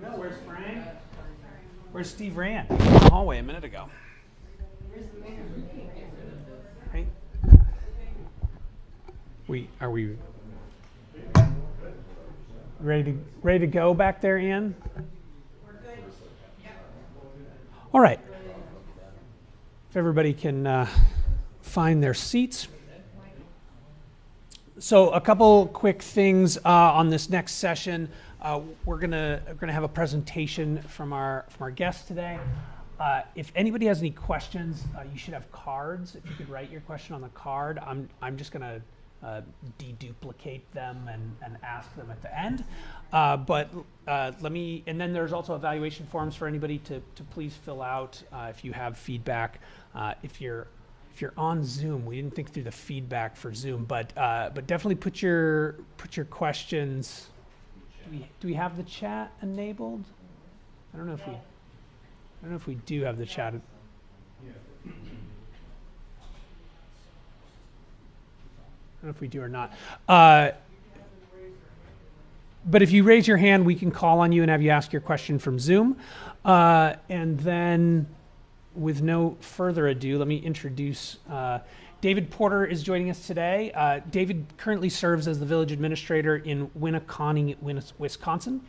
No, where's Frank? Where's Steve Rand? In the hallway a minute ago. Right? Are we ready to go back there, Ian? All right. If everybody can find their seats. So a couple quick things on this next session. We're gonna have a presentation from our guest today. If anybody has any questions, you should have cards. If you could write your question on the card, I'm just gonna deduplicate them and ask them at the end. But and then there's also evaluation forms for anybody to please fill out if you have feedback. If you're on Zoom, we didn't think through the feedback for Zoom, but definitely put your questions. Do we have the chat enabled? I don't know if we do have the chat. I don't know if we do or not. But if you raise your hand, we can call on you and have you ask your question from Zoom. And then, with no further ado, let me introduce David Porter is joining us today. David currently serves as the village administrator in Winneconne, Wisconsin,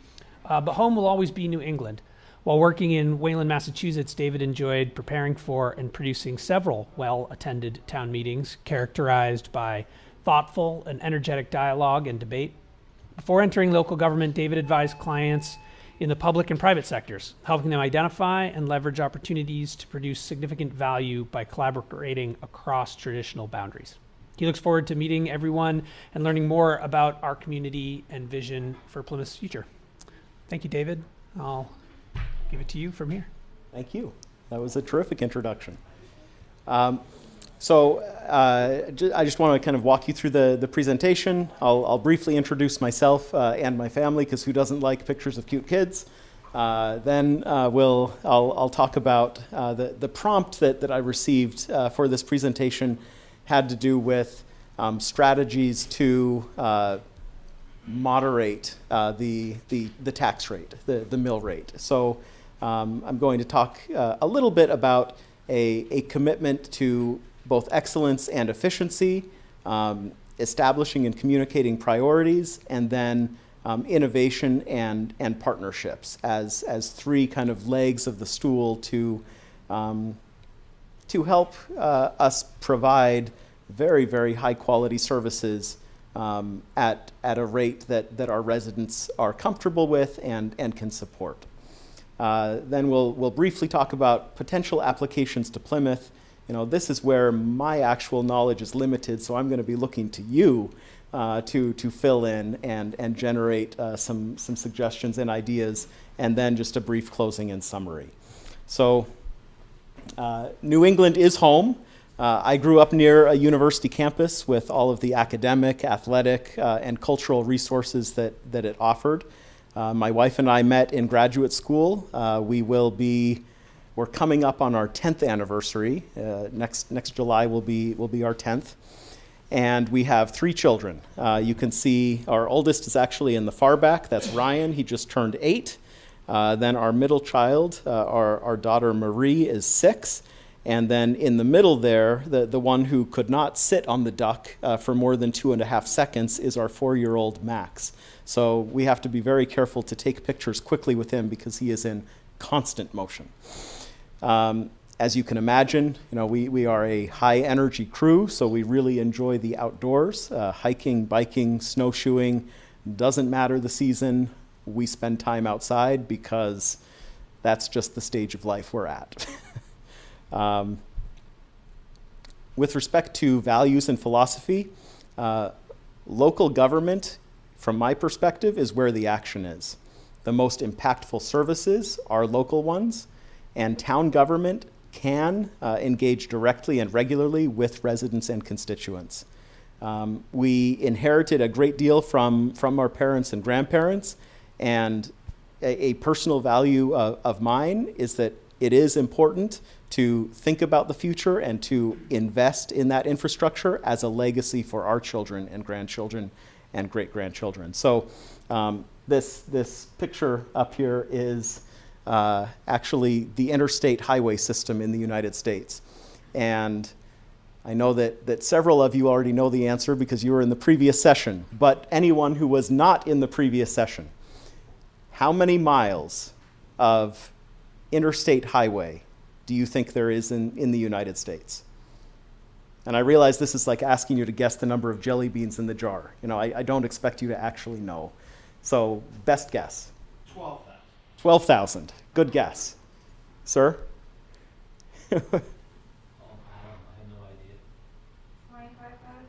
but home will always be New England. While working in Wayland, Massachusetts, David enjoyed preparing for and producing several well-attended town meetings characterized by thoughtful and energetic dialogue and debate. Before entering local government, David advised clients in the public and private sectors, helping them identify and leverage opportunities to produce significant value by collaborating across traditional boundaries. He looks forward to meeting everyone and learning more about our community and vision for Plymouth's future. Thank you, David. I'll give it to you from here. Thank you. That was a terrific introduction. I just want to kind of walk you through the presentation. I'll briefly introduce myself and my family, because who doesn't like pictures of cute kids? Then I'll talk about the prompt that I received for this presentation had to do with strategies to moderate the tax rate, the mill rate. So I'm going to talk a little bit about a commitment to both excellence and efficiency, establishing and communicating priorities, and then innovation and partnerships as three kind of legs of the stool to help us provide very, very high quality services at a rate that our residents are comfortable with and can support. Then we'll briefly talk about potential applications to Plymouth. This is where my actual knowledge is limited, so I'm going to be looking to you to fill in and generate some suggestions and ideas, and then just a brief closing and summary. So New England is home. I grew up near a university campus with all of the academic, athletic, and cultural resources that it offered. My wife and I met in graduate school. We're coming up on our 10th anniversary. Next July will be our 10th. And we have 3 children. You can see our oldest is actually in the far back. That's Ryan. He just turned 8. Then our middle child, our daughter Marie, is 6. And then in the middle there, the one who could not sit on the duck for more than 2.5 seconds is our 4-year-old Max. So we have to be very careful to take pictures quickly with him because he is in constant motion. As you can imagine, we are a high-energy crew, so we really enjoy the outdoors. Hiking, biking, snowshoeing, doesn't matter the season. We spend time outside because that's just the stage of life we're at. With respect to values and philosophy, local government, from my perspective, is where the action is. The most impactful services are local ones, and town government can engage directly and regularly with residents and constituents. We inherited a great deal from our parents and grandparents, and a personal value of mine is that it is important to think about the future and to invest in that infrastructure as a legacy for our children and grandchildren and great-grandchildren. So This picture up here is actually the interstate highway system in the United States. And I know that several of you already know the answer because you were in the previous session, but anyone who was not in the previous session, how many miles of interstate highway do you think there is in the United States? And I realize this is like asking you to guess the number of jelly beans in the jar. You know, I don't expect you to actually know. So, best guess. 12,000. 12,000. Good guess. Sir? I have no idea. 25,000?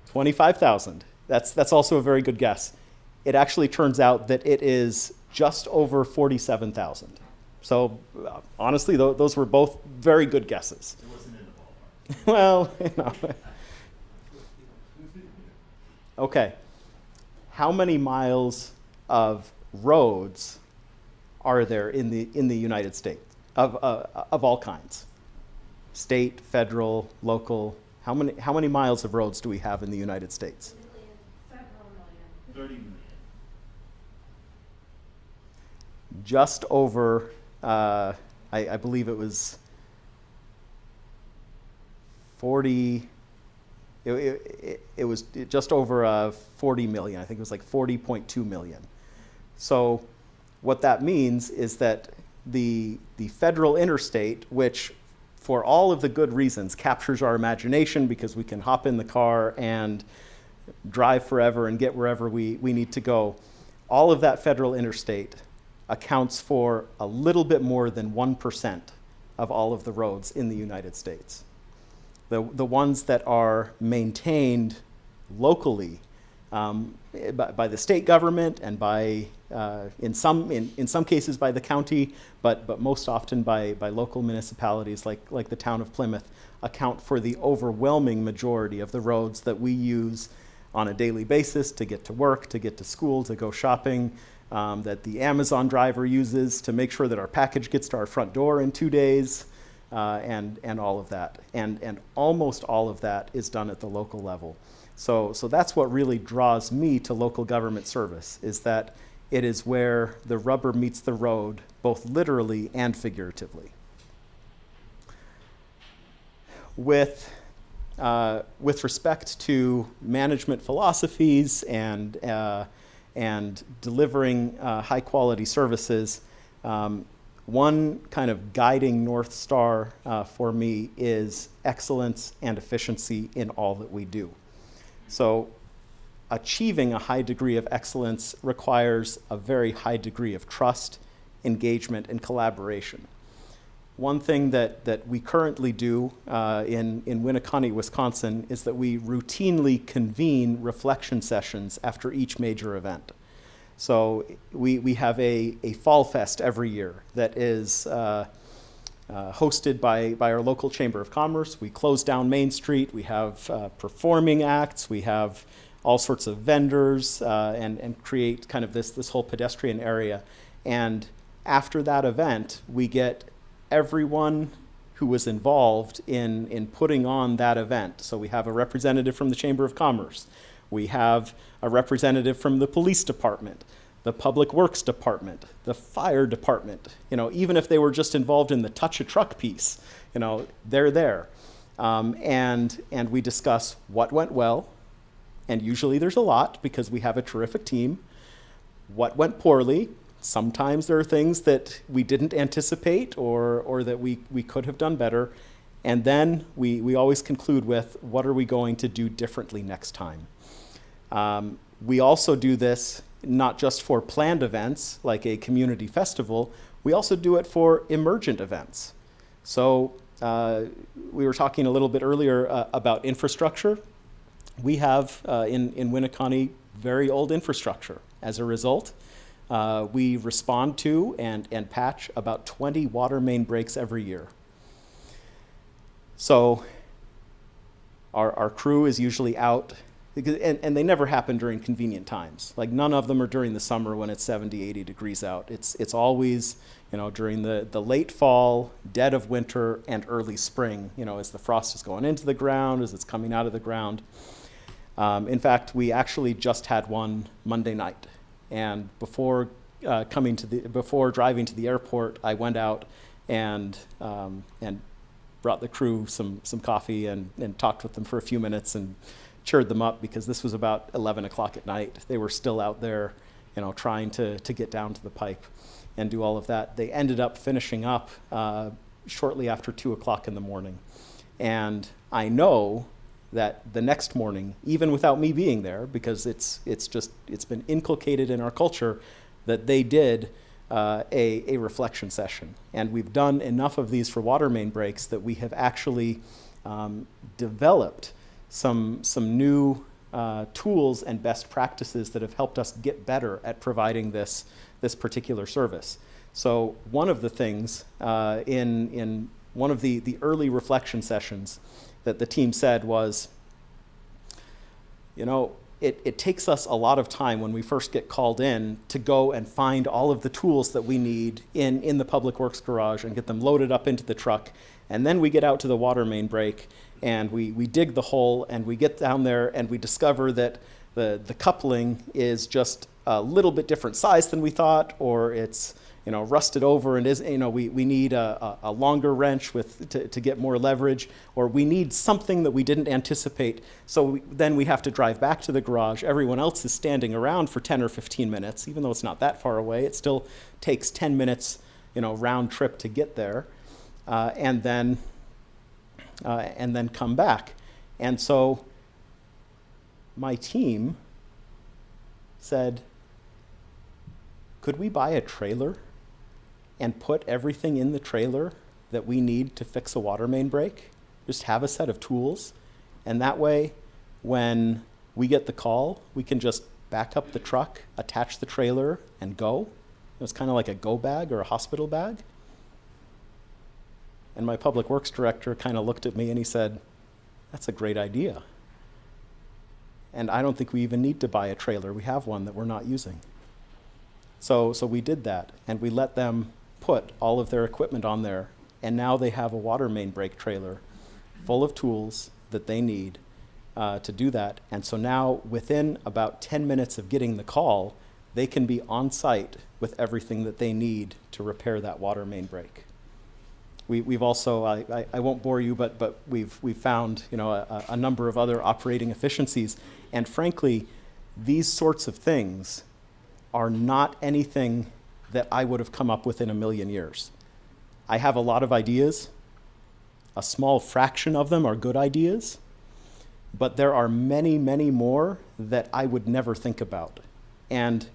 25,000. That's also a very good guess. It actually turns out that it is just over 47,000. So honestly, those were both very good guesses. It wasn't in the ballpark. Well, you know. Okay. How many miles of roads are there in the United States of all kinds? State, federal, local. How many miles of roads do we have in the United States? Several million. 30 million. Just over, I believe it was 40. It was just over 40 million. I think it was like 40.2 million. So what that means is that the federal interstate, which for all of the good reasons captures our imagination because we can hop in the car and drive forever and get wherever we need to go, all of that federal interstate accounts for a little bit more than 1% of all of the roads in the United States. The ones that are maintained locally by the state government and by in some cases by the county, but most often by local municipalities like the town of Plymouth, account for the overwhelming majority of the roads that we use on a daily basis to get to work, to get to school, to go shopping, that the Amazon driver uses to make sure that our package gets to our front door in 2 days. And all of that. And almost all of that is done at the local level. So that's what really draws me to local government service, is that it is where the rubber meets the road, both literally and figuratively. With respect to management philosophies and delivering high quality services, one kind of guiding North Star for me is excellence and efficiency in all that we do. So achieving a high degree of excellence requires a very high degree of trust, engagement, and collaboration. One thing that we currently do in Winneconne, Wisconsin, is that we routinely convene reflection sessions after each major event. So we have a fall fest every year that is hosted by our local Chamber of Commerce. We close down Main Street. We have performing acts. We have all sorts of vendors and create kind of this whole pedestrian area. And after that event, we get everyone who was involved in putting on that event. So we have a representative from the Chamber of Commerce. We have a representative from the police department, the public works department, the fire department. You know, even if they were just involved in the touch a truck piece, you know, they're there. And we discuss what went well, and usually there's a lot because we have a terrific team. What went poorly, sometimes there are things that we didn't anticipate or that we could have done better. And then we always conclude with, what are we going to do differently next time? We also do this not just for planned events like a community festival, we also do it for emergent events. So we were talking a little bit earlier about infrastructure. We have in Winneconne very old infrastructure. As a result, we respond to and patch about 20 water main breaks every year. So our crew is usually out, and they never happen during convenient times. Like none of them are during the summer when it's 70, 80 degrees out. It's always, you know, during the late fall, dead of winter, and early spring, you know, as the frost is going into the ground, as it's coming out of the ground. In fact, we actually just had one Monday night. And before before driving to the airport, I went out and brought the crew some coffee and talked with them for a few minutes and cheered them up, because this was about 11 o'clock at night. They were still out there, trying to get down to the pipe and do all of that. They ended up finishing up shortly after 2 o'clock in the morning. And I know that the next morning, even without me being there, because it's been inculcated in our culture that they did a reflection session. And we've done enough of these for water main breaks that we have actually developed some new tools and best practices that have helped us get better at providing this particular service. So one of the things in one of the early reflection sessions that the team said was, it takes us a lot of time when we first get called in to go and find all of the tools that we need in the public works garage and get them loaded up into the truck. And then we get out to the water main break and we dig the hole and we get down there and we discover that the coupling is just a little bit different size than we thought, or it's rusted over and is we need a longer wrench to get more leverage, or we need something that we didn't anticipate. So then we have to drive back to the garage. Everyone else is standing around for 10 or 15 minutes, even though it's not that far away. It still takes 10 minutes, round trip to get there, and then come back. And so my team said, could we buy a trailer and put everything in the trailer that we need to fix a water main break? Just have a set of tools. And that way, when we get the call, we can just back up the truck, attach the trailer, and go. It's kind of like a go bag or a hospital bag. And my public works director kind of looked at me and he said, that's a great idea. And I don't think we even need to buy a trailer. We have one that we're not using. So we did that, and we let them put all of their equipment on there, and now they have a water main break trailer full of tools that they need to do that. And so now, within about 10 minutes of getting the call, they can be on site with everything that they need to repair that water main break. We've also, I won't bore you, but we've found a number of other operating efficiencies, and frankly, these sorts of things are not anything that I would have come up with in a million years. I have a lot of ideas. A small fraction of them are good ideas, but there are many, many more that I would never think about. And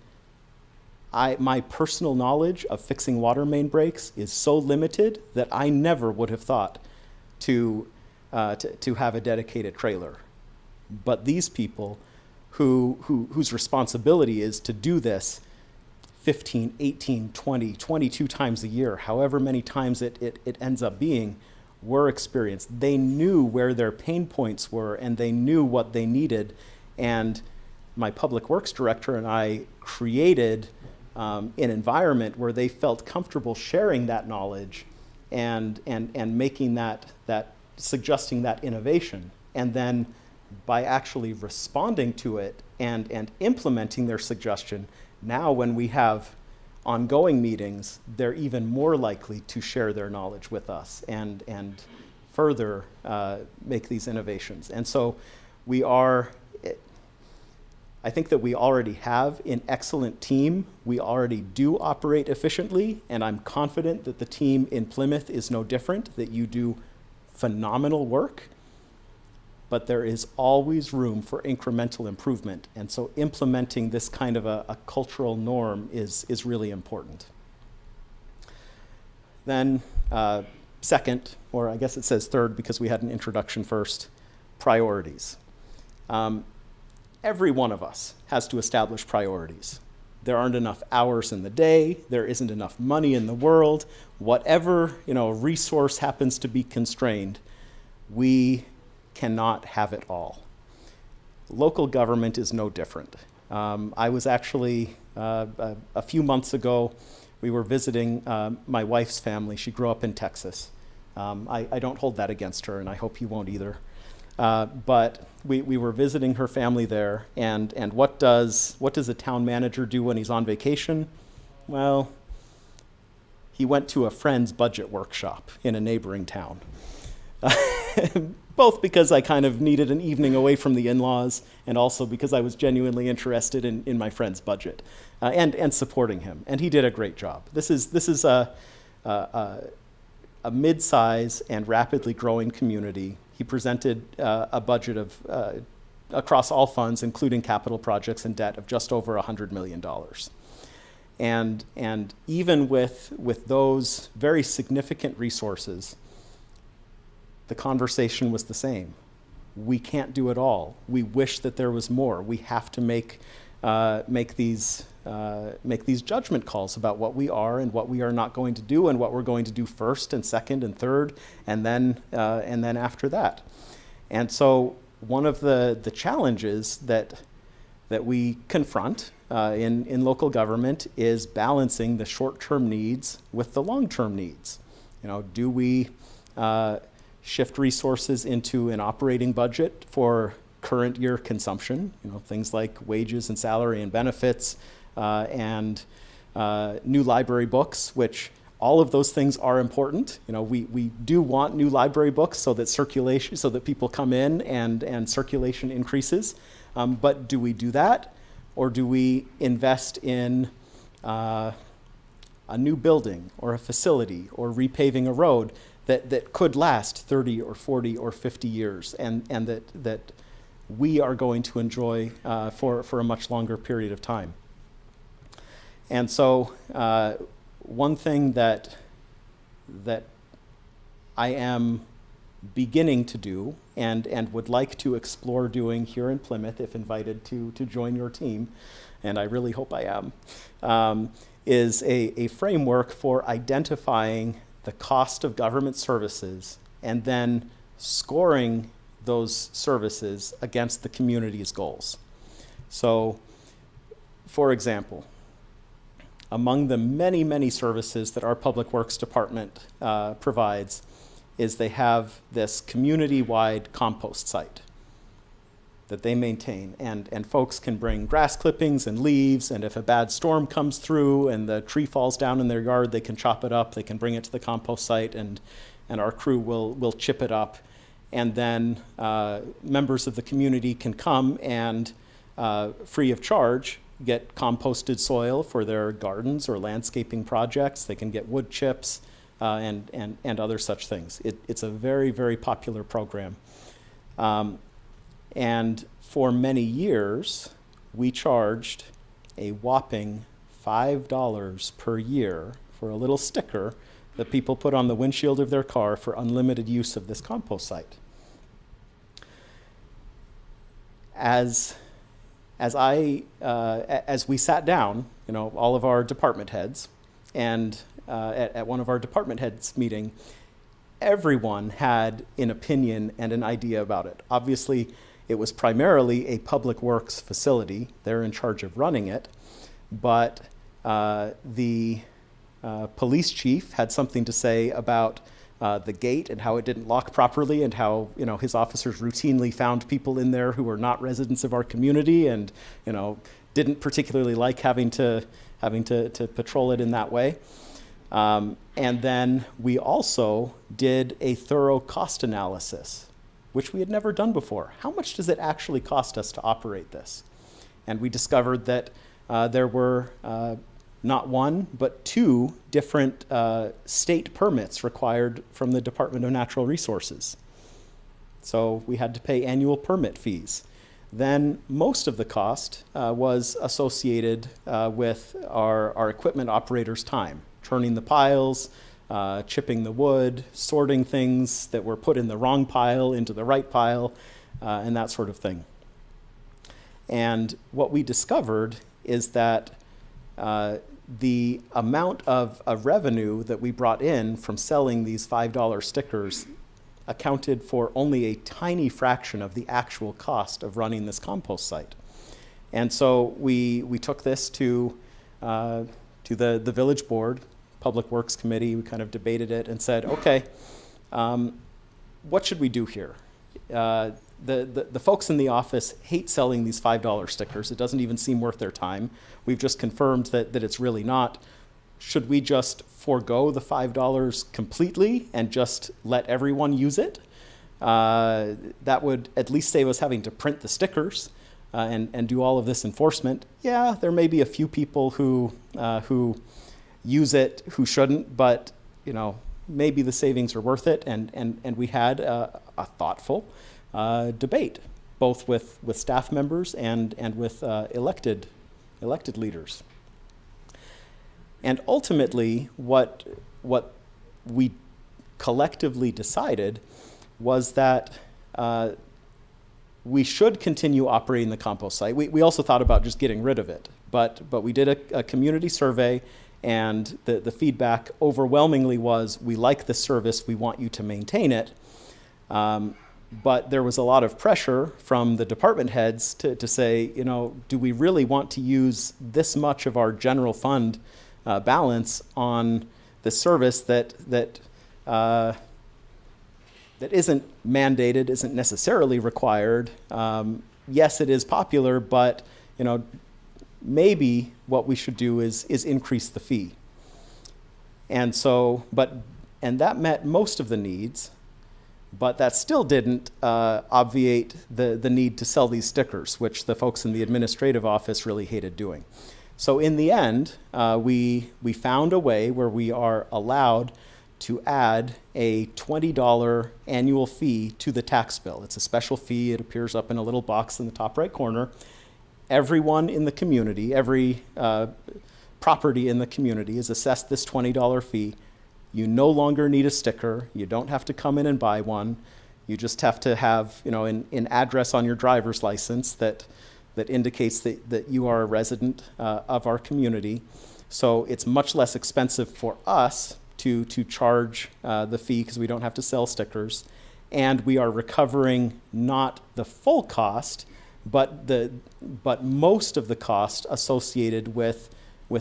my personal knowledge of fixing water main breaks is so limited that I never would have thought to have a dedicated trailer. But these people whose responsibility is to do this 15, 18, 20, 22 times a year, however many times it ends up being, were experienced. They knew where their pain points were, and they knew what they needed. And my public works director and I created an environment where they felt comfortable sharing that knowledge and making that suggesting that innovation. And then by actually responding to it and implementing their suggestion, now when we have ongoing meetings, they're even more likely to share their knowledge with us and further make these innovations. And so I think that we already have an excellent team. We already do operate efficiently, and I'm confident that the team in Plymouth is no different, that you do phenomenal work. But there is always room for incremental improvement. And so implementing this kind of a cultural norm is really important. Then second, or I guess it says third because we had an introduction first, priorities. Every one of us has to establish priorities. There aren't enough hours in the day. There isn't enough money in the world. Whatever resource happens to be constrained, we cannot have it all. Local government is no different. I was actually, a few months ago, we were visiting my wife's family. She grew up in Texas. I don't hold that against her, and I hope you won't either. But we were visiting her family there, and what does a town manager do when he's on vacation? Well, he went to a friend's budget workshop in a neighboring town. Both because I kind of needed an evening away from the in-laws, and also because I was genuinely interested in my friend's budget and supporting him. And he did a great job. This is a mid-size and rapidly growing community. He presented a budget of across all funds, including capital projects and debt, of just over $100 million. And even with those very significant resources, the conversation was the same. We can't do it all. We wish that there was more. We have to make these judgment calls about what we are and what we are not going to do, and what we're going to do first and second and third, and then after that. And so one of the challenges that we confront in local government is balancing the short-term needs with the long-term needs. Do we shift resources into an operating budget for current year consumption, things like wages and salary and benefits, and new library books, which all of those things are important. We do want new library books so that people come in and circulation increases. But do we do that, or do we invest in a new building or a facility or repaving a road that could last 30 or 40 or 50 years, and that we are going to enjoy for a much longer period of time? And so one thing that I am beginning to do and would like to explore doing here in Plymouth, if invited to join your team, and I really hope I am, is a framework for identifying the cost of government services and then scoring those services against the community's goals. So, for example, among the many, many services that our Public Works Department provides is they have this community-wide compost site that they maintain. And folks can bring grass clippings and leaves, and if a bad storm comes through and the tree falls down in their yard, they can chop it up, they can bring it to the compost site, and our crew will chip it up. And then members of the community can come and, free of charge, get composted soil for their gardens or landscaping projects. They can get wood chips and other such things. It's a very, very popular program. And for many years, we charged a whopping $5 per year for a little sticker that people put on the windshield of their car for unlimited use of this compost site. As we sat down, all of our department heads, and at one of our department heads meeting, everyone had an opinion and an idea about it. Obviously, it was primarily a public works facility. They're in charge of running it, but the police chief had something to say about the gate and how it didn't lock properly, and how his officers routinely found people in there who were not residents of our community, and didn't particularly like having to patrol it in that way. And then we also did a thorough cost analysis, which we had never done before. How much does it actually cost us to operate this? And we discovered that there were not one, but two different state permits required from the Department of Natural Resources. So we had to pay annual permit fees. Then most of the cost was associated with our equipment operators' time, turning the piles, chipping the wood, sorting things that were put in the wrong pile into the right pile, and that sort of thing. And what we discovered is that the amount of revenue that we brought in from selling these $5 stickers accounted for only a tiny fraction of the actual cost of running this compost site. And so we took this to the village board, Public Works Committee. We kind of debated it and said, okay, what should we do here? the folks in the office hate selling these $5 stickers. It doesn't even seem worth their time. We've just confirmed that it's really not. Should we just forego the $5 completely and just let everyone use it? That would at least save us having to print the stickers and do all of this enforcement. Yeah, there may be a few people who use it who shouldn't, but maybe the savings are worth it. And we had a thoughtful debate, both with staff members and with elected leaders. And ultimately, what we collectively decided was that we should continue operating the compost site. We also thought about just getting rid of it, but we did a community survey, and the feedback overwhelmingly was, we like the service, we want you to maintain it. But there was a lot of pressure from the department heads to say, do we really want to use this much of our general fund balance on the service that isn't mandated, isn't necessarily required. Yes, it is popular, but maybe what we should do is increase the fee. And that met most of the needs, but that still didn't obviate the need to sell these stickers, which the folks in the administrative office really hated doing. So in the end, we found a way where we are allowed to add a $20 annual fee to the tax bill. It's a special fee. It appears up in a little box in the top right corner. Everyone in the community, every property in the community is assessed this $20 fee. You no longer need a sticker. You don't have to come in and buy one. You just have to have, an address on your driver's license that indicates that you are a resident of our community. So it's much less expensive for us to charge the fee, because we don't have to sell stickers. And we are recovering not the full cost, but most of the cost associated with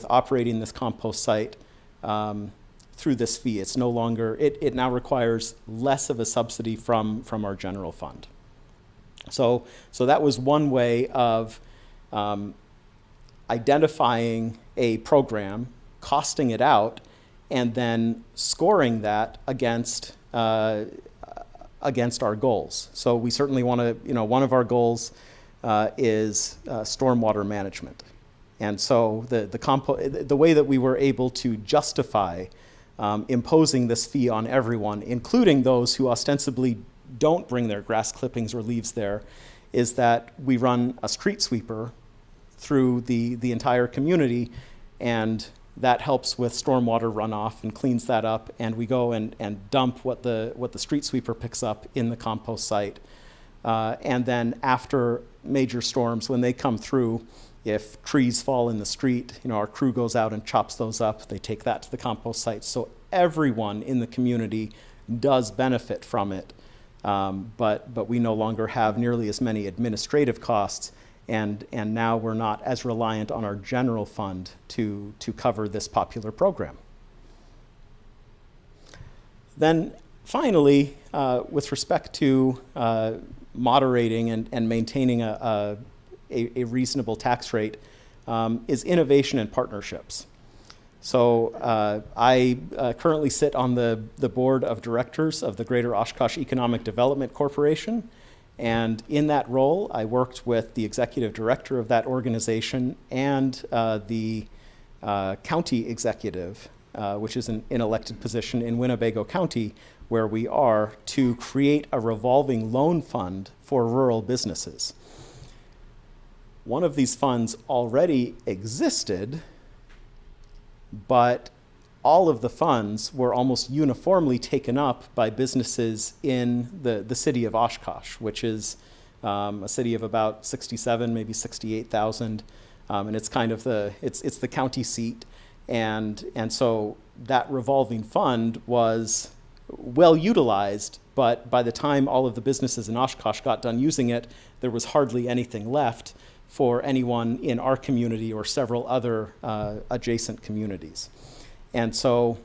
operating this compost site through this fee. It's no longer, it now requires less of a subsidy from our general fund. So that was one way of identifying a program, costing it out, and then scoring that against our goals. So we certainly want to, one of our goals is stormwater management. And so the way that we were able to justify imposing this fee on everyone, including those who ostensibly don't bring their grass clippings or leaves there, is that we run a street sweeper through the entire community, and that helps with stormwater runoff and cleans that up, and we go and dump what the street sweeper picks up in the compost site. And then after major storms, when they come through, if trees fall in the street, our crew goes out and chops those up. They take that to the compost site. So everyone in the community does benefit from it. But we no longer have nearly as many administrative costs, and now we're not as reliant on our general fund to cover this popular program. Then finally, with respect to moderating and maintaining a reasonable tax rate, is innovation and partnerships. So I currently sit on the board of directors of the Greater Oshkosh Economic Development Corporation. And in that role, I worked with the executive director of that organization and the county executive, which is an elected position in Winnebago County, where we are, to create a revolving loan fund for rural businesses. One of these funds already existed, but all of the funds were almost uniformly taken up by businesses in the city of Oshkosh, which is a city of about 67, maybe 68,000, and it's kind of it's the county seat, and so that revolving fund was well utilized, but by the time all of the businesses in Oshkosh got done using it, there was hardly anything left for anyone in our community or several other adjacent communities. And so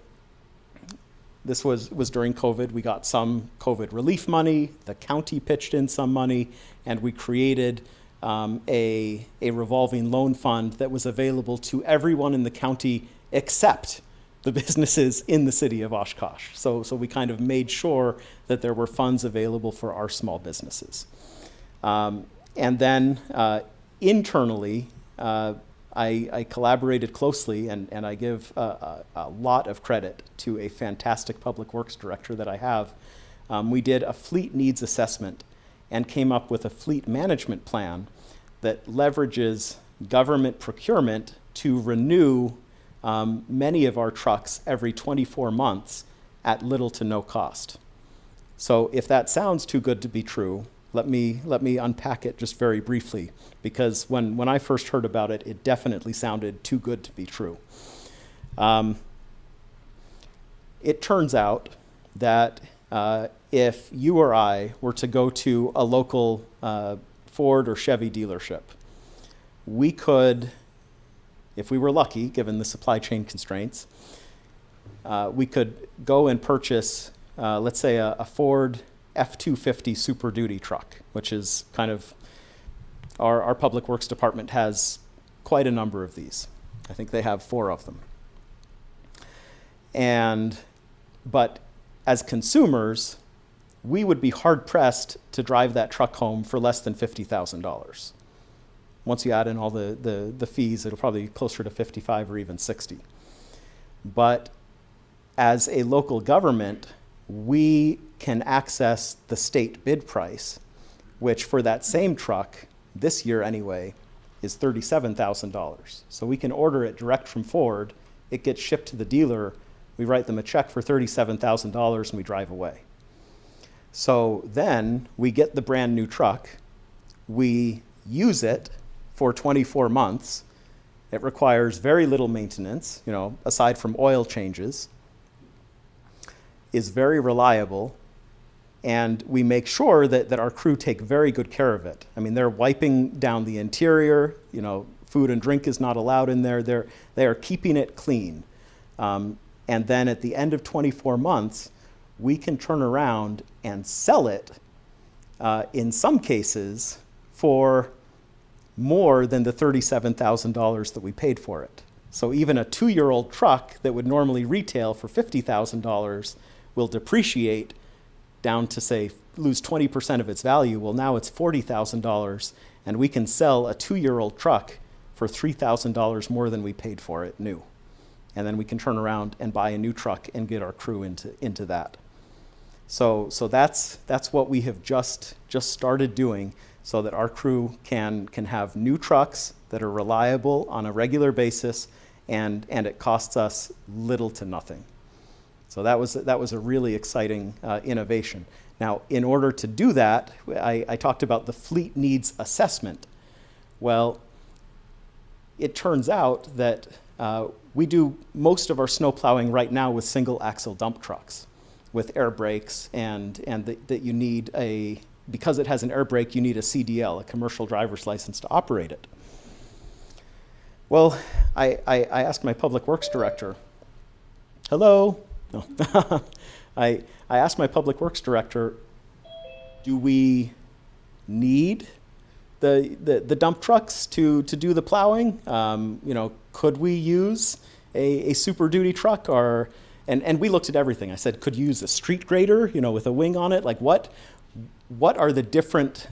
This was during COVID. We got some COVID relief money. The county pitched in some money, and we created a revolving loan fund that was available to everyone in the county except the businesses in the city of Oshkosh. So we kind of made sure that there were funds available for our small businesses. And then internally, I collaborated closely, and I give a lot of credit to a fantastic public works director that I have. We did a fleet needs assessment and came up with a fleet management plan that leverages government procurement to renew many of our trucks every 24 months at little to no cost. So if that sounds too good to be true, let me unpack it just very briefly, because when I first heard about it, it definitely sounded too good to be true. It turns out that if you or I were to go to a local Ford or Chevy dealership, we could, if we were lucky, given the supply chain constraints, we could go and purchase, let's say, a Ford F-250 Super Duty truck, which is kind of, our Public Works Department has quite a number of these. I think they have 4 of them. But as consumers, we would be hard-pressed to drive that truck home for less than $50,000. Once you add in all the fees, it'll probably be closer to 55 or even 60. But as a local government, we can access the state bid price, which for that same truck, this year anyway, is $37,000. So we can order it direct from Ford, it gets shipped to the dealer, we write them a check for $37,000 and we drive away. So then we get the brand new truck, we use it for 24 months. It requires very little maintenance, aside from oil changes, is very reliable, and we make sure that our crew take very good care of it. I mean, they're wiping down the interior, food and drink is not allowed in there. They are keeping it clean. And then at the end of 24 months, we can turn around and sell it, in some cases, for more than the $37,000 that we paid for it. So even a 2-year-old truck that would normally retail for $50,000 will depreciate down to, say, lose 20% of its value. Well, now it's $40,000, and we can sell a 2-year-old truck for $3,000 more than we paid for it new. And then we can turn around and buy a new truck and get our crew into that. So that's what we have just started doing, so that our crew can have new trucks that are reliable on a regular basis, and it costs us little to nothing. So that was a really exciting innovation. Now, in order to do that, I talked about the fleet needs assessment. Well, it turns out that we do most of our snow plowing right now with single axle dump trucks with air brakes, and that you need because it has an air brake, you need a CDL, a commercial driver's license, to operate it. Well, I asked my public works director, hello? No. I asked my public works director, do we need the dump trucks to do the plowing? Could we use a Super Duty truck? And we looked at everything. I said, could you use a street grader, with a wing on it? Like what are the different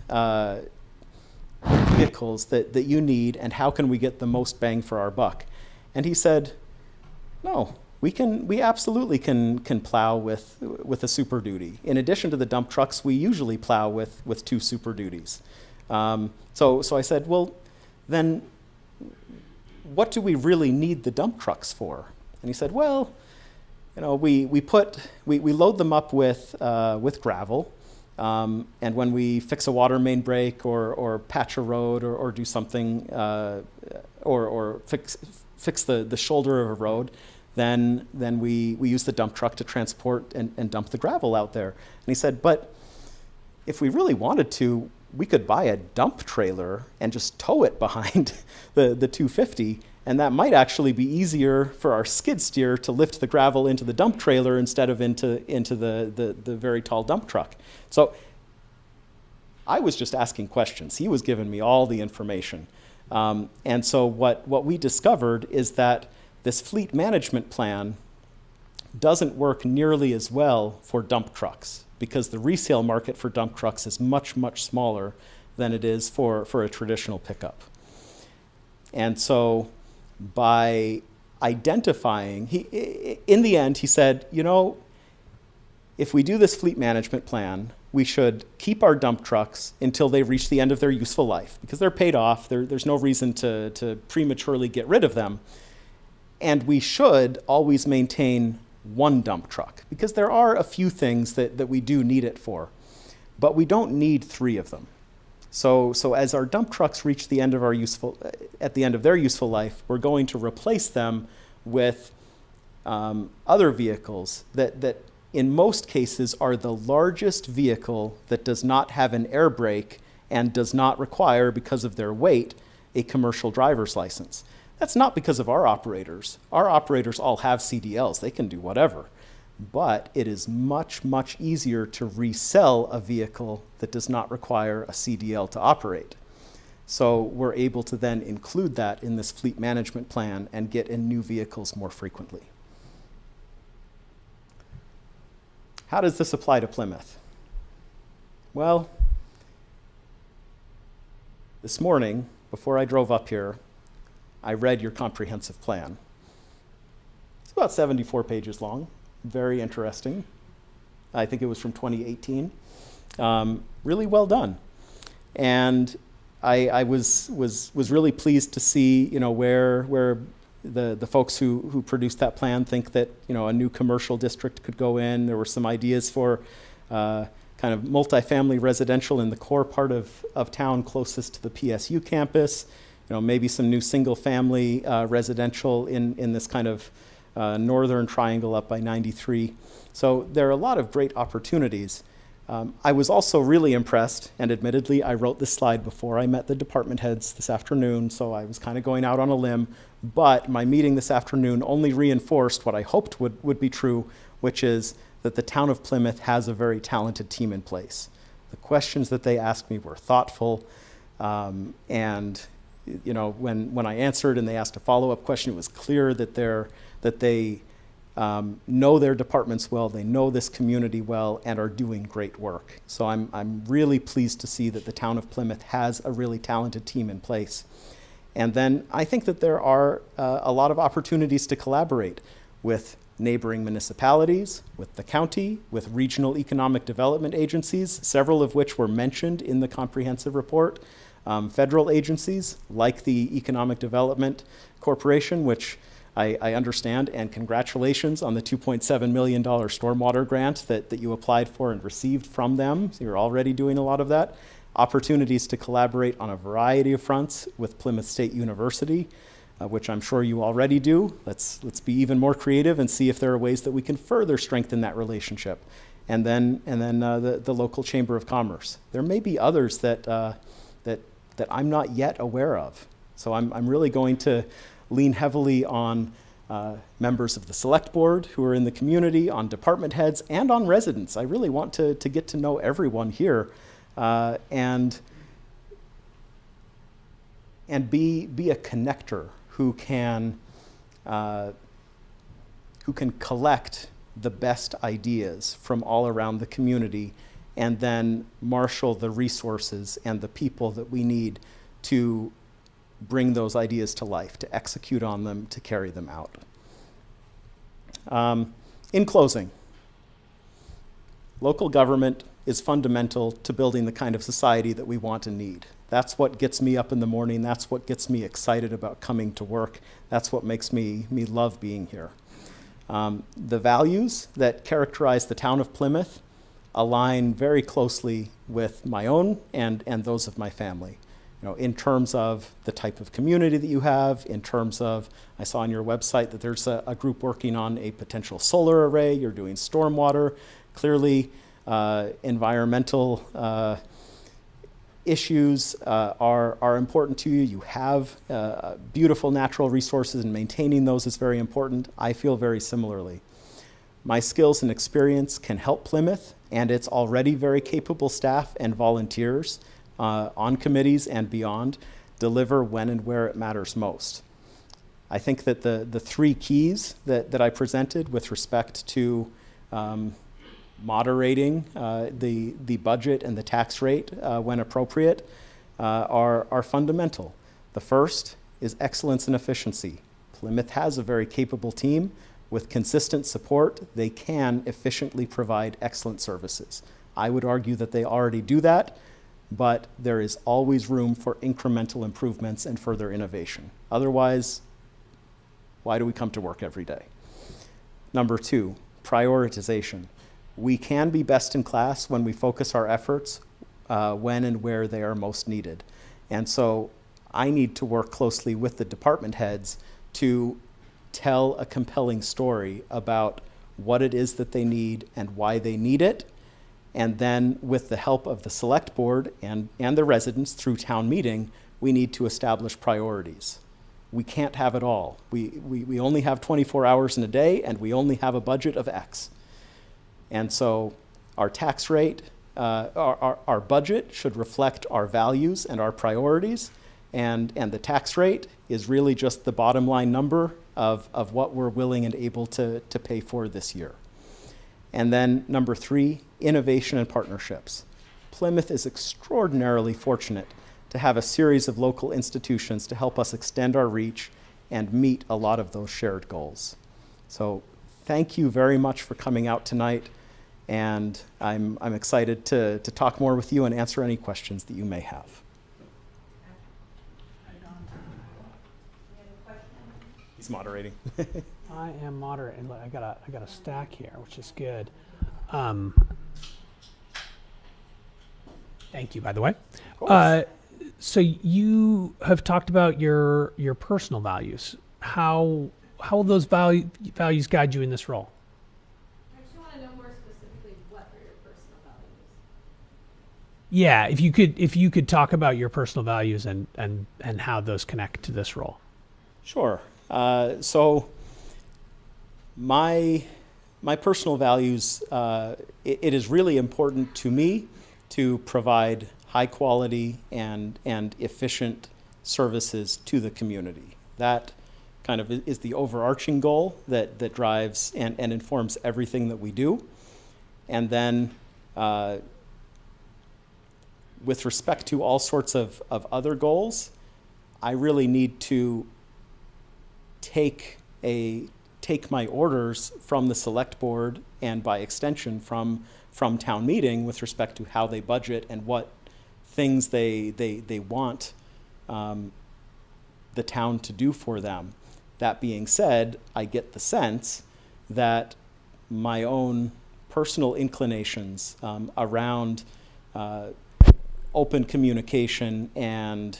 vehicles that you need, and how can we get the most bang for our buck? And he said, no, we absolutely can plow with a Super Duty. In addition to the dump trucks, we usually plow with 2 Super Duties. So I said, well, then what do we really need the dump trucks for? And he said, well, we load them up with gravel, and when we fix a water main break or patch a road or do something, or fix the shoulder of a road, then we use the dump truck to transport and dump the gravel out there. And he said, but if we really wanted to, we could buy a dump trailer and just tow it behind the 250, And that might actually be easier for our skid steer to lift the gravel into the dump trailer instead of into the very tall dump truck. So I was just asking questions. He was giving me all the information. And so what we discovered is that this fleet management plan doesn't work nearly as well for dump trucks because the resale market for dump trucks is much, much smaller than it is for a traditional pickup. And so by identifying, in the end, he said, you know, if we do this fleet management plan, we should keep our dump trucks until they reach the end of their useful life because they're paid off. There's no reason to prematurely get rid of them. And we should always maintain one dump truck because there are a few things that we do need it for, but we don't need 3 of them. So as our dump trucks reach the end of at the end of their useful life, we're going to replace them with other vehicles that in most cases are the largest vehicle that does not have an air brake and does not require, because of their weight, a commercial driver's license. That's not because of our operators. Our operators all have CDLs. They can do whatever. But it is much, much easier to resell a vehicle that does not require a CDL to operate. So we're able to then include that in this fleet management plan and get in new vehicles more frequently. How does this apply to Plymouth? Well, this morning, before I drove up here, I read your comprehensive plan. It's about 74 pages long. Very interesting. I think it was from 2018. Really well done. And I was really pleased to see, you know, where the folks who produced that plan think that, you know, a new commercial district could go in. There were some ideas for kind of multifamily residential in the core part of town closest to the PSU campus. You know, maybe some new single-family residential in this kind of northern triangle up by 93. So there are a lot of great opportunities. I was also really impressed, and admittedly, I wrote this slide before I met the department heads this afternoon, so I was kind of going out on a limb, but my meeting this afternoon only reinforced what I hoped would be true, which is that the town of Plymouth has a very talented team in place. The questions that they asked me were thoughtful, and you know, when I answered and they asked a follow-up question, it was clear that they know their departments well, they know this community well, and are doing great work. So I'm really pleased to see that the town of Plymouth has a really talented team in place. And then I think that there are a lot of opportunities to collaborate with neighboring municipalities, with the county, with regional economic development agencies, several of which were mentioned in the comprehensive report. Federal agencies like the Economic Development Corporation, which I understand, and congratulations on the $2.7 million stormwater grant that you applied for and received from them. So you're already doing a lot of that. Opportunities to collaborate on a variety of fronts with Plymouth State University, which I'm sure you already do. Let's be even more creative and see if there are ways that we can further strengthen that relationship. And then the local Chamber of Commerce. There may be others that I'm not yet aware of. So I'm really going to lean heavily on members of the select board who are in the community, on department heads, and on residents. I really want to get to know everyone here and be a connector who can collect the best ideas from all around the community and then marshal the resources and the people that we need to bring those ideas to life, to execute on them, to carry them out. In closing, local government is fundamental to building the kind of society that we want and need. That's what gets me up in the morning. That's what gets me excited about coming to work. That's what makes me love being here. The values that characterize the town of Plymouth align very closely with my own and those of my family. You know, in terms of the type of community that you have, in terms of, I saw on your website that there's a group working on a potential solar array, you're doing stormwater, clearly environmental issues are important to you. You have beautiful natural resources, and maintaining those is very important. I feel very similarly. My skills and experience can help Plymouth and its already very capable staff and volunteers on committees and beyond deliver when and where it matters most. I think that the three keys that I presented with respect to moderating the budget and the tax rate when appropriate are fundamental. The first is excellence and efficiency. Plymouth has a very capable team. With consistent support, they can efficiently provide excellent services. I would argue that they already do that, but there is always room for incremental improvements and further innovation. Otherwise, why do we come to work every day? Number two, prioritization. We can be best in class when we focus our efforts when and where they are most needed. And so I need to work closely with the department heads to tell a compelling story about what it is that they need and why they need it. And then with the help of the select board and the residents through town meeting, we need to establish priorities. We can't have it all. We only have 24 hours in a day, and we only have a budget of X. And so our tax rate, our budget should reflect our values and our priorities, and the tax rate is really just the bottom line number of what we're willing and able to pay for this year. And then number three, innovation and partnerships. Plymouth is extraordinarily fortunate to have a series of local institutions to help us extend our reach and meet a lot of those shared goals. So thank you very much for coming out tonight, and I'm excited to talk more with you and answer any questions that you may have. He's moderating. I am moderating. Look, I got a stack here, which is good. Thank you, by the way. So you have talked about your personal values. How will those values guide you in this role? I actually want to know more specifically what are your personal values? Yeah, if you could talk about your personal values and how those connect to this role. Sure. So my personal values, it is really important to me to provide high quality and efficient services to the community. That kind of is the overarching goal that drives and informs everything that we do. And then with respect to all sorts of other goals, I really need to take my orders from the select board and by extension from town meeting with respect to how they budget and what things they want the town to do for them. That being said, I get the sense that my own personal inclinations around open communication and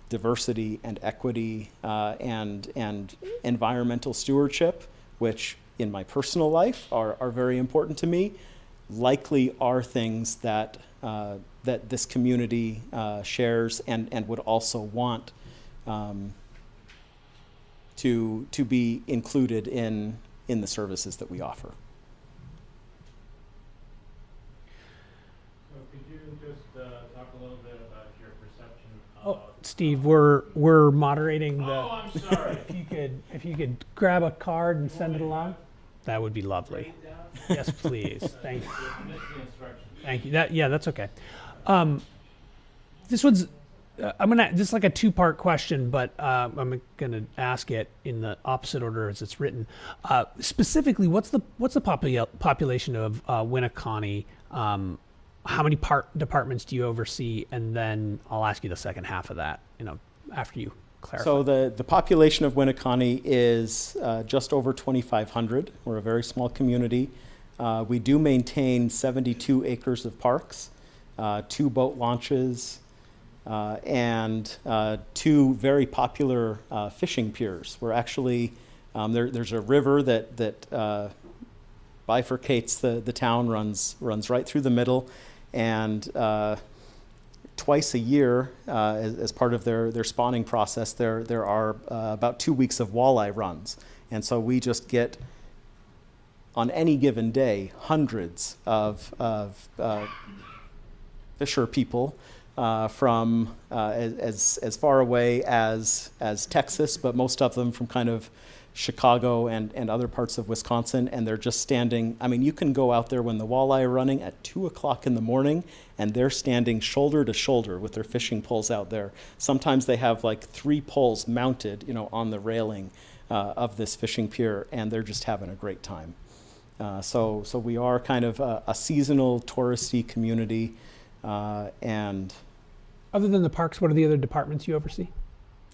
diversity and equity and environmental stewardship, which in my personal life are very important to me, likely are things that this community shares and would also want to be included in the services that we offer. So could you just talk a little bit about your perception Oh, of... Steve, we're moderating the. Oh, I'm sorry. If you could grab a card and send it along, that would be lovely. Write it down? Yes, please. Thank you. You missed the instructions. Thank you. That's okay. This one's this is like a two-part question, but I'm gonna ask it in the opposite order as it's written. Specifically, what's the population of Winneconne? How many departments do you oversee? And then I'll ask you the second half of that. After you clarify. So the population of Winneconne is just over 2,500. We're a very small community. We do maintain 72 acres of parks, 2 boat launches, and 2 very popular fishing piers. We're actually, there's a river that bifurcates the town, runs right through the middle, and twice a year, as part of their spawning process, there are about 2 weeks of walleye runs. And so we just get, on any given day, hundreds of fisher people from as far away as Texas, but most of them from kind of Chicago and other parts of Wisconsin, and they're just standing. I mean, you can go out there when the walleye are running at 2 o'clock in the morning, and they're standing shoulder to shoulder with their fishing poles out there. Sometimes they have like 3 poles mounted, on the railing of this fishing pier, and they're just having a great time. So we are kind of a seasonal touristy community, and Other than the parks, what are the other departments you oversee?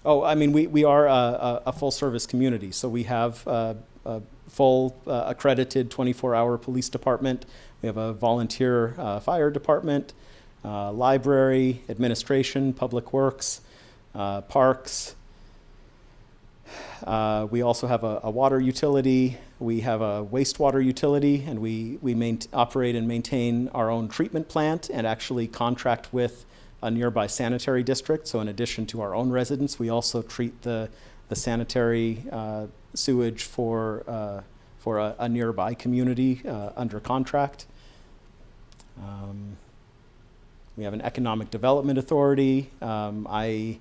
oh, I mean, we are a full-service community, so we have a full accredited 24-hour police department. We have a volunteer fire department, library, administration, public works, parks. We also have a water utility. We have a wastewater utility, and we operate and maintain our own treatment plant and actually contract with a nearby sanitary district. So in addition to our own residents, we also treat the sanitary sewage for a nearby community under contract. We have an economic development authority. One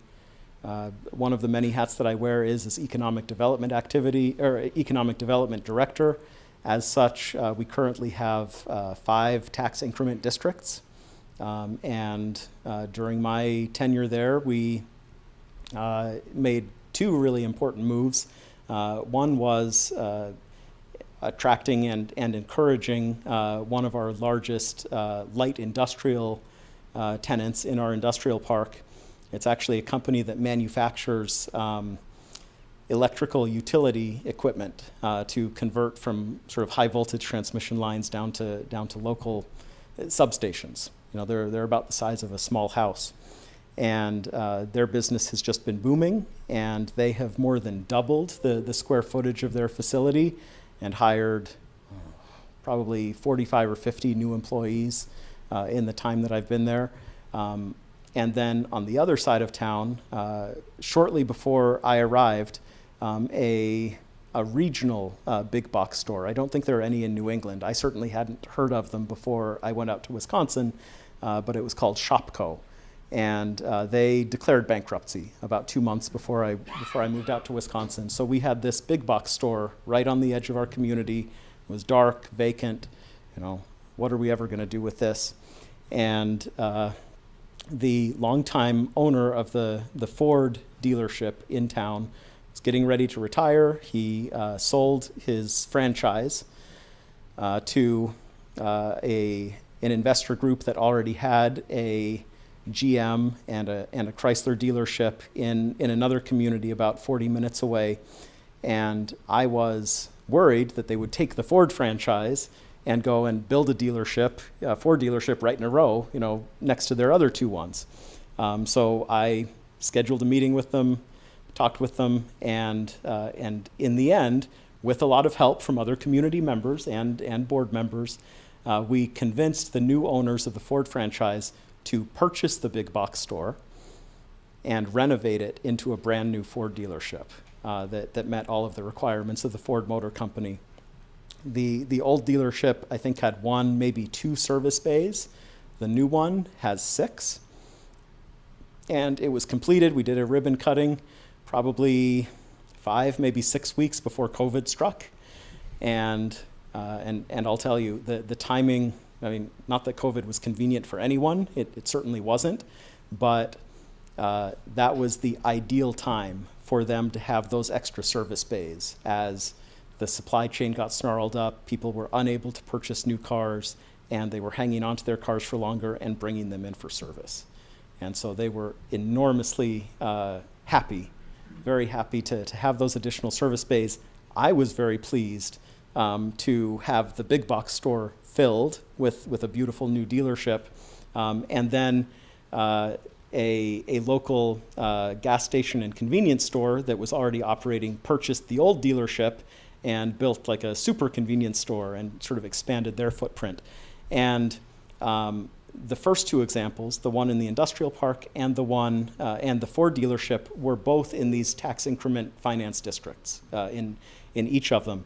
of the many hats that I wear is economic development economic development director. As such, we currently have 5 tax increment districts. And during my tenure there, we made 2 really important moves. One was attracting and encouraging one of our largest light industrial tenants in our industrial park. It's actually a company that manufactures electrical utility equipment to convert from sort of high voltage transmission lines down to local substations. They're about the size of a small house, and their business has just been booming, and they have more than doubled the square footage of their facility and hired probably 45 or 50 new employees in the time that I've been there. And then on the other side of town, shortly before I arrived, a regional big box store. I don't think there are any in New England. I certainly hadn't heard of them before I went out to Wisconsin, but it was called Shopko. And they declared bankruptcy about 2 months before I moved out to Wisconsin. So we had this big box store right on the edge of our community. It was dark, vacant. What are we ever going to do with this? And the longtime owner of the Ford dealership in town was getting ready to retire. He sold his franchise to an investor group that already had a GM and a Chrysler dealership in another community about 40 minutes away. And I was worried that they would take the Ford franchise and go and build a dealership, a Ford dealership right in a row, next to their other 2 ones. So I scheduled a meeting with them, talked with them, and in the end, with a lot of help from other community members and board members, we convinced the new owners of the Ford franchise to purchase the big box store and renovate it into a brand new Ford dealership that met all of the requirements of the Ford Motor Company. The old dealership, I think, had 1, maybe 2 service bays. The new one has 6. And it was completed. We did a ribbon cutting probably 5, maybe 6 weeks before COVID struck. And I'll tell you, the timing, I mean, not that COVID was convenient for anyone. It certainly wasn't. But that was the ideal time for them to have those extra service bays. As the supply chain got snarled up, people were unable to purchase new cars, and they were hanging onto their cars for longer and bringing them in for service. And so they were enormously happy, very happy to have those additional service bays. I was very pleased to have the big box store filled with a beautiful new dealership, and then a local gas station and convenience store that was already operating purchased the old dealership and built like a super convenience store and sort of expanded their footprint. And the first two examples, the one in the industrial park and the one and the Ford dealership, were both in these tax increment finance districts in each of them.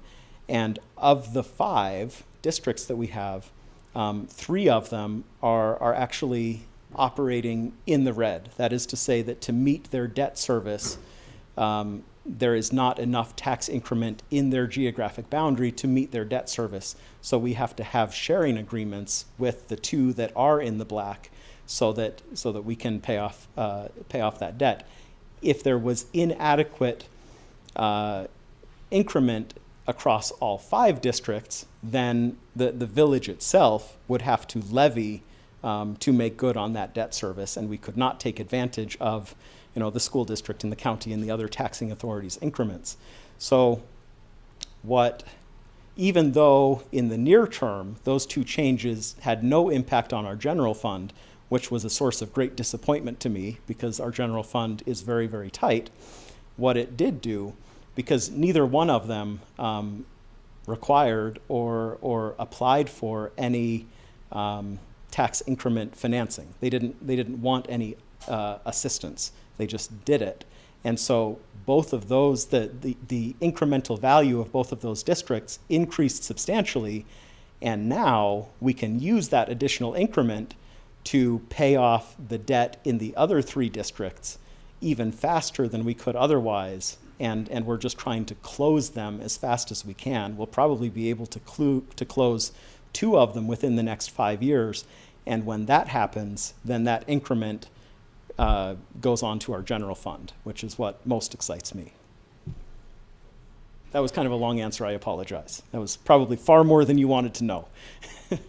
And of the 5 districts that we have, 3 of them are actually operating in the red. That is to say that to meet their debt service, there is not enough tax increment in their geographic boundary to meet their debt service. So we have to have sharing agreements with the 2 that are in the black so that we can pay off that debt. If there was inadequate increment across all 5 districts, then the village itself would have to levy to make good on that debt service, and we could not take advantage of the school district and the county and the other taxing authorities' increments. So even though in the near term those 2 changes had no impact on our general fund, which was a source of great disappointment to me because our general fund is very, very tight, what it did do, because neither one of them required or applied for any tax increment financing. They didn't want any assistance. They just did it. And so both of those, the incremental value of both of those districts increased substantially, and now we can use that additional increment to pay off the debt in the other 3 districts even faster than we could otherwise. And we're just trying to close them as fast as we can. We'll probably be able to close 2 of them within the next 5 years. And when that happens, then that increment goes on to our general fund, which is what most excites me. That was kind of a long answer. I apologize. That was probably far more than you wanted to know.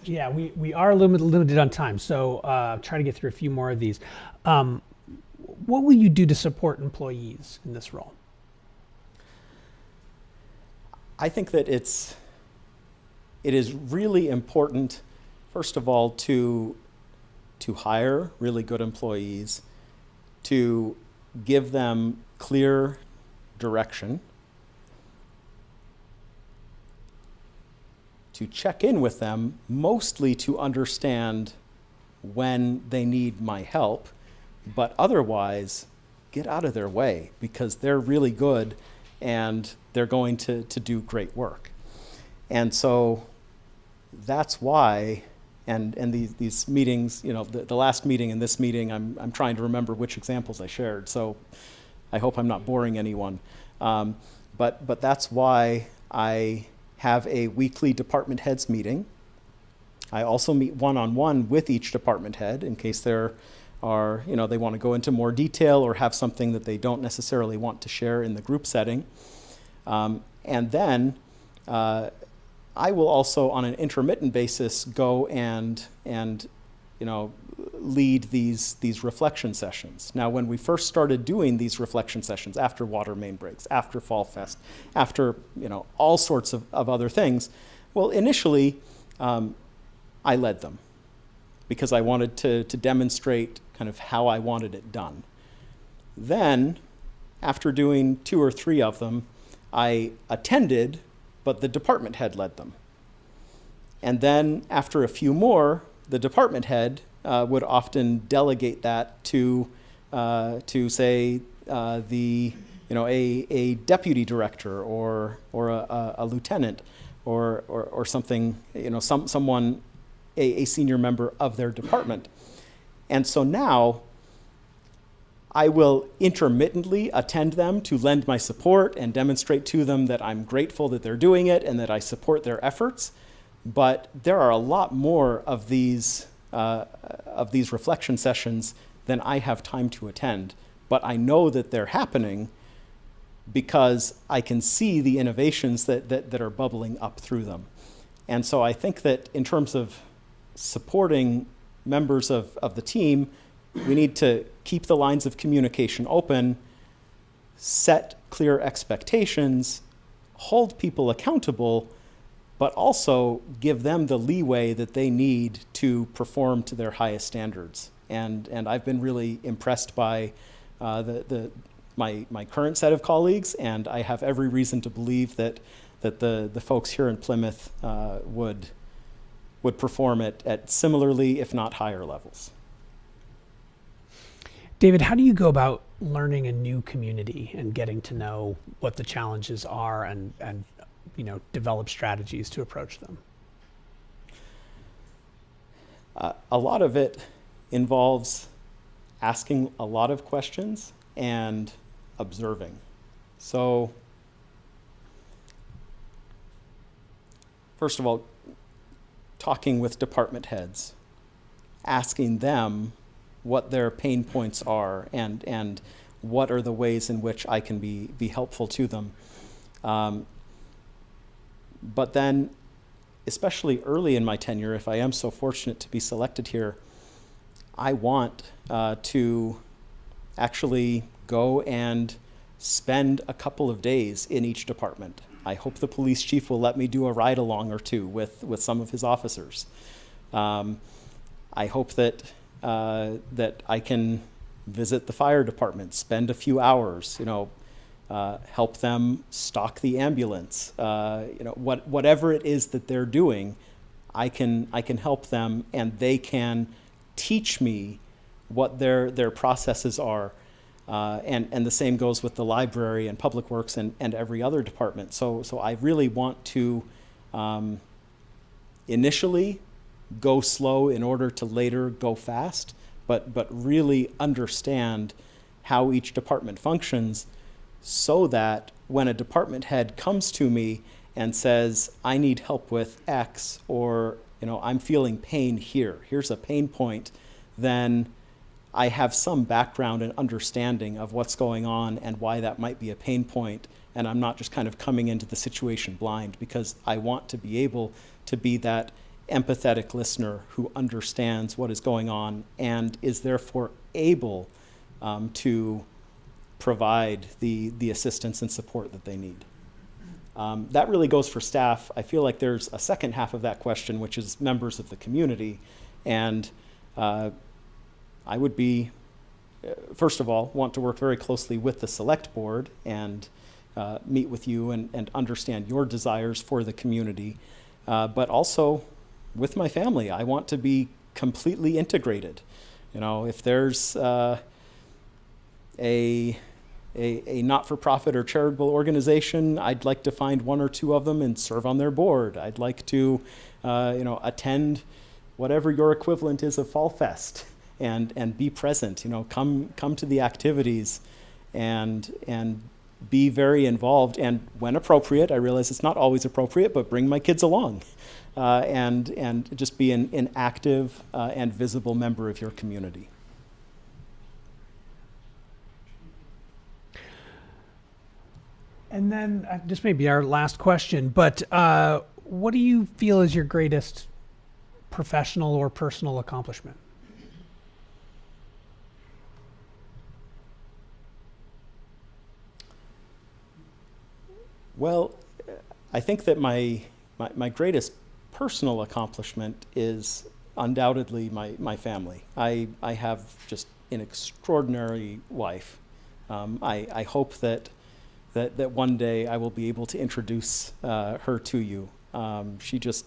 Yeah, we are limited on time, so try to get through a few more of these. What will you do to support employees in this role? I think that it is really important, first of all, to hire really good employees, to give them clear direction, to check in with them, mostly to understand when they need my help, but otherwise get out of their way because they're really good and they're going to do great work. And so that's why, and these meetings, the last meeting and this meeting, I'm trying to remember which examples I shared, so I hope I'm not boring anyone. But that's why I have a weekly department heads meeting. I also meet one-on-one with each department head in case there are, they want to go into more detail or have something that they don't necessarily want to share in the group setting. And then I will also, on an intermittent basis, go and lead these reflection sessions. Now, when we first started doing these reflection sessions, after water main breaks, after Fall Fest, after all sorts of other things, well, initially I led them because I wanted to demonstrate kind of how I wanted it done. Then, after doing 2 or 3 of them, I attended, but the department head led them. And then after a few more, the department head would often delegate that to say a deputy director or a lieutenant or something, someone, a senior member of their department. And so now I will intermittently attend them to lend my support and demonstrate to them that I'm grateful that they're doing it and that I support their efforts. But there are a lot more of these reflection sessions than I have time to attend. But I know that they're happening because I can see the innovations that are bubbling up through them. And so I think that in terms of supporting members of the team, we need to keep the lines of communication open, set clear expectations, hold people accountable, but also give them the leeway that they need to perform to their highest standards. And I've been really impressed by my current set of colleagues, and I have every reason to believe that the folks here in Plymouth would would perform at similarly, if not higher levels. David, how do you go about learning a new community and getting to know what the challenges are and develop strategies to approach them? A lot of it involves asking a lot of questions and observing. So, first of all, talking with department heads, asking them what their pain points are and what are the ways in which I can be helpful to them. But then, especially early in my tenure, if I am so fortunate to be selected here, I want to actually go and spend a couple of days in each department. I hope the police chief will let me do a ride along or two with some of his officers. I hope that I can visit the fire department, spend a few hours, help them stock the ambulance. Whatever it is that they're doing, I can help them, and they can teach me what their processes are. And the same goes with the library and public works and every other department. So I really want to initially go slow in order to later go fast, but really understand how each department functions, so that when a department head comes to me and says, I need help with X, or I'm feeling pain here, here's a pain point, then I have some background and understanding of what's going on and why that might be a pain point, and I'm not just kind of coming into the situation blind, because I want to be able to be that empathetic listener who understands what is going on and is therefore able to provide the assistance and support that they need. That really goes for staff. I feel like there's a second half of that question, which is members of the community. And I would be, first of all, want to work very closely with the select board and meet with you and understand your desires for the community, but also with my family. I want to be completely integrated. If there's a not-for-profit or charitable organization, I'd like to find one or two of them and serve on their board. I'd like to, attend whatever your equivalent is of Fall Fest and be present. Come to the activities and be very involved. And when appropriate, I realize it's not always appropriate, but bring my kids along, and just be an active and visible member of your community. And then this may be our last question, but what do you feel is your greatest professional or personal accomplishment? Well, I think that my greatest personal accomplishment is undoubtedly my family. I have just an extraordinary wife. I hope that one day I will be able to introduce her to you. She just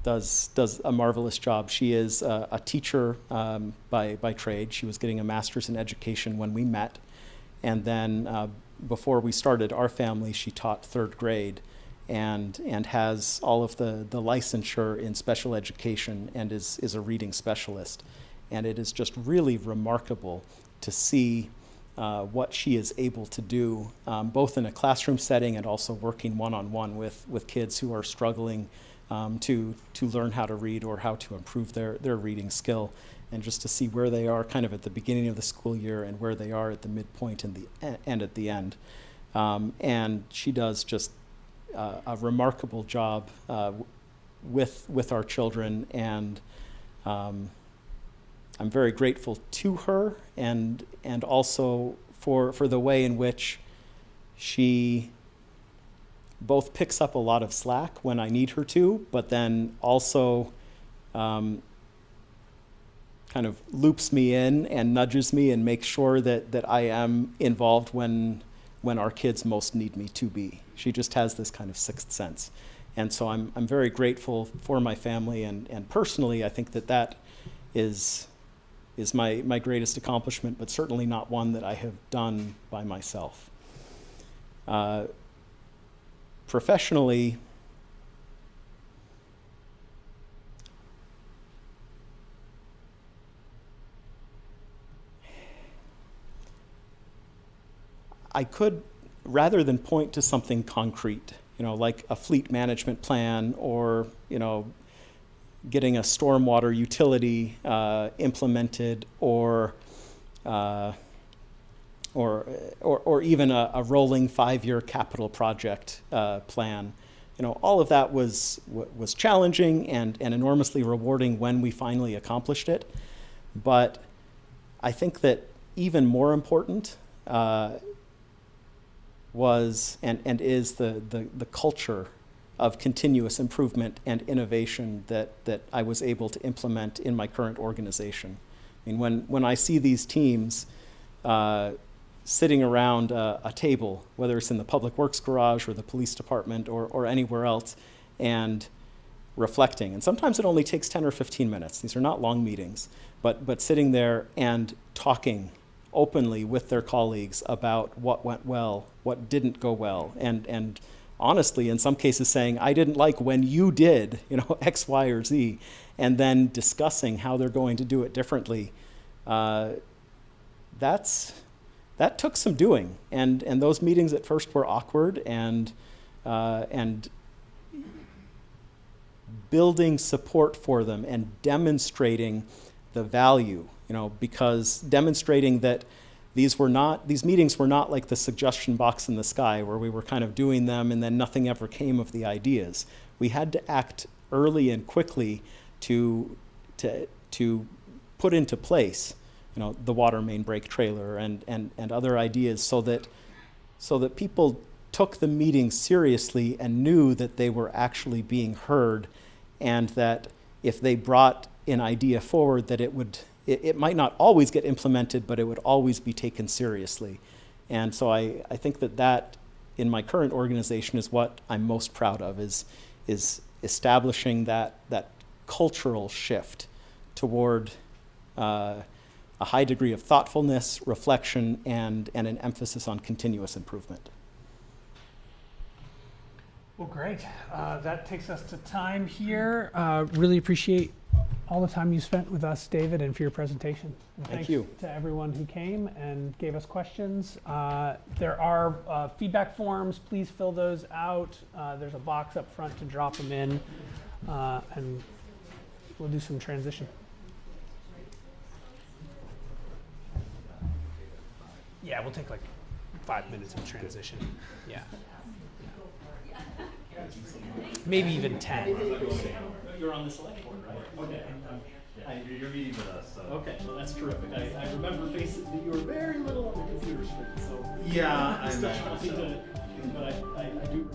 does a marvelous job. She is a teacher by trade. She was getting a master's in education when we met. And then before we started our family, she taught third grade and has all of the licensure in special education and is a reading specialist. And it is just really remarkable to see what she is able to do, both in a classroom setting and also working one-on-one with kids who are struggling to learn how to read or how to improve their reading skill, and just to see where they are kind of at the beginning of the school year and where they are at the midpoint and at the end. And she does just a remarkable job with our children, and I'm very grateful to her and also for the way in which she both picks up a lot of slack when I need her to, but then also kind of loops me in and nudges me and makes sure that I am involved when our kids most need me to be. She just has this kind of sixth sense. And so I'm very grateful for my family, and personally, I think that is my greatest accomplishment, but certainly not one that I have done by myself. Professionally, I could, rather than point to something concrete, like a fleet management plan, or, getting a stormwater utility implemented, or even a rolling 5-year capital project plan. All of that was challenging and enormously rewarding when we finally accomplished it. But I think that even more important was and is the culture of continuous improvement and innovation that I was able to implement in my current organization. I mean, when I see these teams sitting around a table, whether it's in the public works garage or the police department or anywhere else, and reflecting, and sometimes it only takes 10 or 15 minutes. These are not long meetings, but sitting there and talking openly with their colleagues about what went well, what didn't go well, and honestly, in some cases saying, I didn't like when you did, X, Y, or Z, and then discussing how they're going to do it differently. That took some doing, and those meetings at first were awkward, and building support for them and demonstrating the value, because demonstrating that these meetings were not like the suggestion box in the sky where we were kind of doing them and then nothing ever came of the ideas. We had to act early and quickly to put into place, the water main break trailer and other ideas so that people took the meeting seriously and knew that they were actually being heard, and that if they brought an idea forward, that it might not always get implemented, but it would always be taken seriously. And so I think that in my current organization is what I'm most proud of, is establishing that cultural shift toward a high degree of thoughtfulness, reflection, and an emphasis on continuous improvement. Well, great. That takes us to time here. Really appreciate all the time you spent with us, David, and for your presentation. And Thank thanks you. to everyone who came and gave us questions. There are feedback forms. Please fill those out. There's a box up front to drop them in, and we'll do some transition. Yeah, we'll take like 5 minutes of transition. Yeah. Maybe even 10. You're on the select board, right? Okay. You're meeting with us, so. Okay, well, that's terrific. I remember facing that you were very little on the computer screen, so. Yeah, I Still know, trying so. to, but I do.